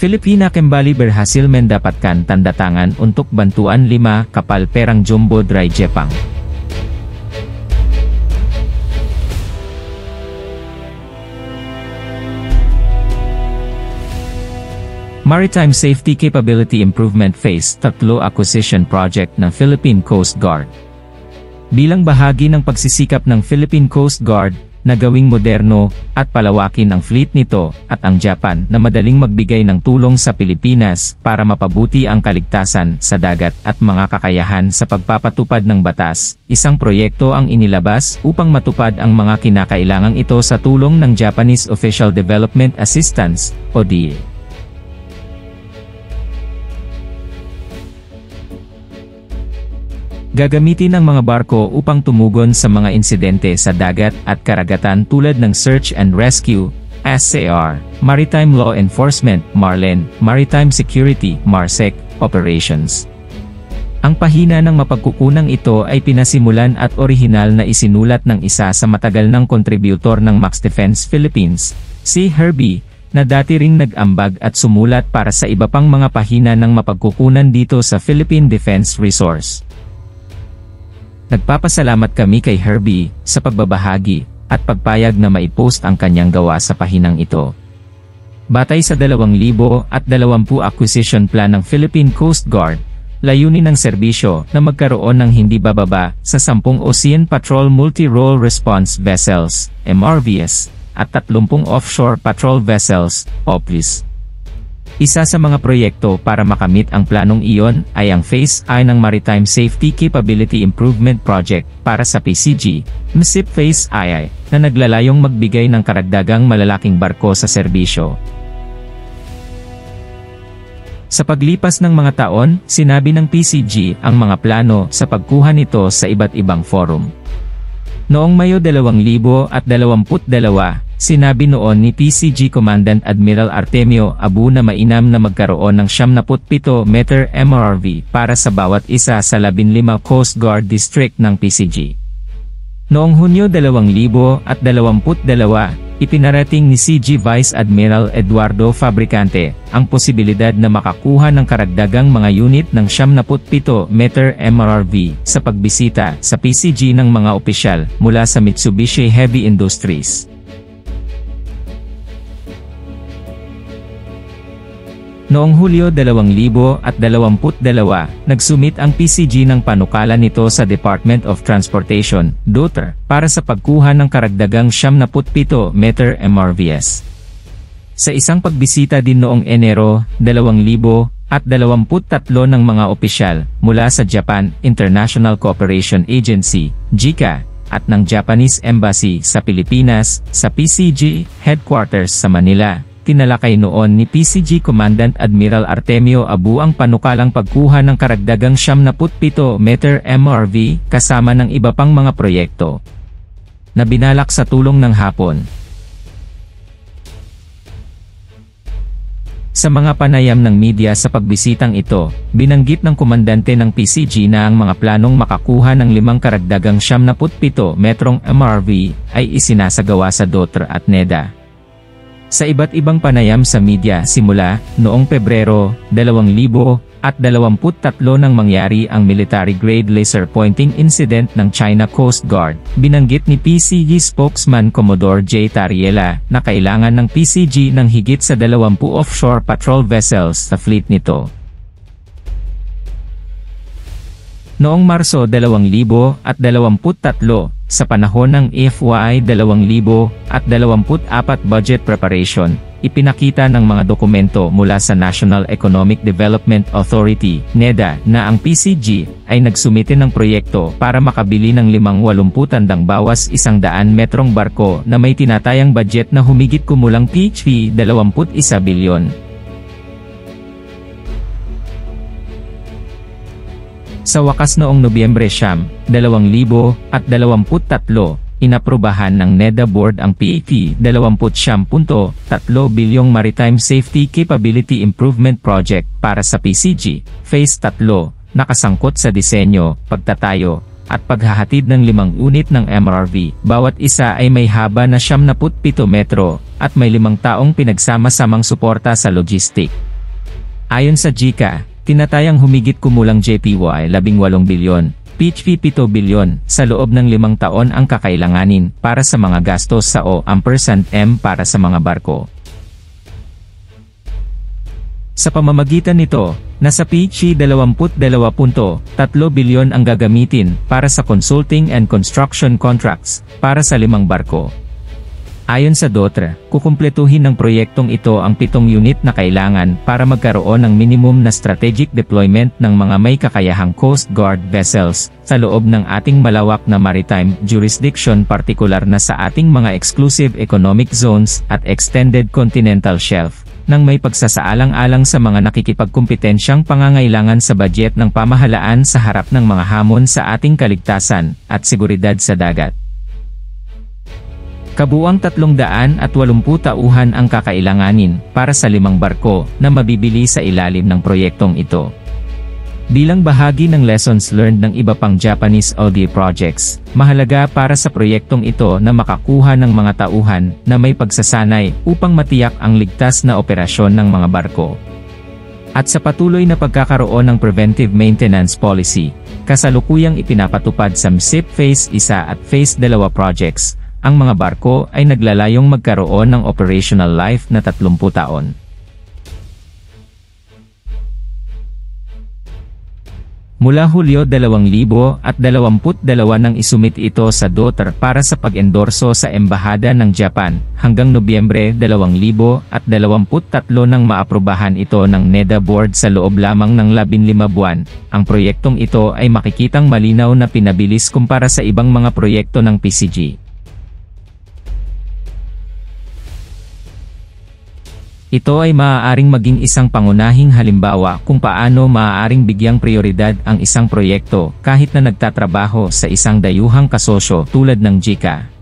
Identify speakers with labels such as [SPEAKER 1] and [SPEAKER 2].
[SPEAKER 1] Filipina kembali berhasil mendapatkan tanda tangan untuk bantuan 5 kapal perang jumbo dry Jepang. Maritime Safety Capability Improvement Phase 3 Acquisition Project ng Philippine Coast Guard. Bilang bahagi ng pagsisikap ng Philippine Coast Guard na gawing moderno at palawakin ang fleet nito at ang Japan na madaling magbigay ng tulong sa Pilipinas para mapabuti ang kaligtasan sa dagat at mga kakayahan sa pagpapatupad ng batas, isang proyekto ang inilabas upang matupad ang mga kinakailangang ito sa tulong ng Japanese Official Development Assistance, o DA. Gagamitin ang mga barko upang tumugon sa mga insidente sa dagat at karagatan tulad ng Search and Rescue, SAR, Maritime Law Enforcement, MARLEN, Maritime Security, MARSEC, Operations. Ang pahina ng mapagkukunang ito ay pinasimulan at orihinal na isinulat ng isa sa matagal ng kontributor ng Max Defense Philippines, si Herbie, na dati ring nag-ambag at sumulat para sa iba pang mga pahina ng mapagkukunan dito sa Philippine Defense Resource. Nagpapasalamat kami kay Herbie sa pagbabahagi at pagpayag na maipost ang kanyang gawa sa pahinang ito. Batay sa 2020 acquisition plan ng Philippine Coast Guard, layunin ng serbisyo na magkaroon ng hindi bababa sa 10 Ocean Patrol Multi-Role Response Vessels, MRVS, at 30 Offshore Patrol Vessels, OPVs. Isa sa mga proyekto para makamit ang planong iyon ay ang Phase I ng Maritime Safety Capability Improvement Project para sa PCG, MSIP Phase II, na naglalayong magbigay ng karagdagang malalaking barko sa serbisyo. Sa paglipas ng mga taon, sinabi ng PCG ang mga plano sa pagkuha nito sa iba't ibang forum. Noong Mayo 2022, sinabi noon ni PCG Commandant Admiral Artemio Abu na mainam na magkaroon ng 77-meter MRV para sa bawat isa sa 15 Coast Guard District ng PCG. Noong Hunyo 2022, ipinarating ni CG Vice Admiral Eduardo Fabricante ang posibilidad na makakuha ng karagdagang mga unit ng 77-meter MRV sa pagbisita sa PCG ng mga opisyal mula sa Mitsubishi Heavy Industries. Noong Hulyo 2022, nagsumit ang PCG ng panukala nito sa Department of Transportation, DOTR, para sa pagkuha ng karagdagang 77-meter MRVs. Sa isang pagbisita din noong Enero 2023 ng mga opisyal mula sa Japan International Cooperation Agency, JICA, at ng Japanese Embassy sa Pilipinas, sa PCG Headquarters sa Manila, tinalakay noon ni PCG Commandant Admiral Artemio Abu ang panukalang pagkuha ng karagdagang 77-meter MRV kasama ng iba pang mga proyekto na binalak sa tulong ng Hapon. Sa mga panayam ng media sa pagbisitang ito, binanggit ng komandante ng PCG na ang mga planong makakuha ng 5 karagdagang 77-metrong MRV ay isinasagawa sa DOTR at NEDA. Sa iba't ibang panayam sa media simula noong Pebrero 2023 nang mangyari ang military-grade laser pointing incident ng China Coast Guard, binanggit ni PCG spokesman Commodore J. Tariela na kailangan ng PCG ng higit sa 20 offshore patrol vessels sa fleet nito. Noong Marso 2023, sa panahon ng FY 2024 budget preparation, ipinakita ng mga dokumento mula sa National Economic Development Authority, NEDA, na ang PCG ay nagsumite ng proyekto para makabili ng 580 tandang bawas 100 metrong barko na may tinatayang budget na humigit kumulang PHP 21 bilyon. Sa wakas noong Nobyembre 2023, inaprubahan ng NEDA Board ang PAP 20.3 bilyong Maritime Safety Capability Improvement Project para sa PCG, Phase 3, nakasangkot sa disenyo, pagtatayo, at paghahatid ng 5 unit ng MRV. Bawat isa ay may haba na 77 metro, at may 5 taong pinagsama-samang suporta sa logistic, Ayon sa JICA, tinatayang humigit kumulang JPY 18 bilyon, PHP 7 bilyon, sa loob ng 5 taon ang kakailanganin para sa mga gastos sa O&M para sa mga barko. Sa pamamagitan nito, nasa PHP 22.3 bilyon ang gagamitin para sa consulting and construction contracts para sa 5 barko. Ayon sa DOTR, kukumpletuhin ng proyektong ito ang 7 unit na kailangan para magkaroon ng minimum na strategic deployment ng mga may kakayahang Coast Guard vessels sa loob ng ating malawak na maritime jurisdiction, partikular na sa ating mga exclusive economic zones at extended continental shelf, nang may pagsasaalang-alang sa mga nakikipagkumpetensyang pangangailangan sa budget ng pamahalaan sa harap ng mga hamon sa ating kaligtasan at seguridad sa dagat. Kabuuang 380 tauhan ang kakailanganin para sa 5 barko na mabibili sa ilalim ng proyektong ito. Bilang bahagi ng lessons learned ng iba pang Japanese ODA projects, mahalaga para sa proyektong ito na makakuha ng mga tauhan na may pagsasanay upang matiyak ang ligtas na operasyon ng mga barko. At sa patuloy na pagkakaroon ng preventive maintenance policy, kasalukuyang ipinapatupad sa MSIP Phase 1 at Phase 2 projects, ang mga barko ay naglalayong magkaroon ng operational life na 30 taon. Mula Hulyo 2022 nang isumit ito sa DOTR para sa pag-endorso sa Embahada ng Japan, hanggang Nobyembre 2023 nang maaprubahan ito ng NEDA Board sa loob lamang ng 15 buwan. Ang proyektong ito ay makikitang malinaw na pinabilis kumpara sa ibang mga proyekto ng PCG. Ito ay maaaring maging isang pangunahing halimbawa kung paano maaaring bigyang prioridad ang isang proyekto kahit na nagtatrabaho sa isang dayuhang kasosyo tulad ng JICA.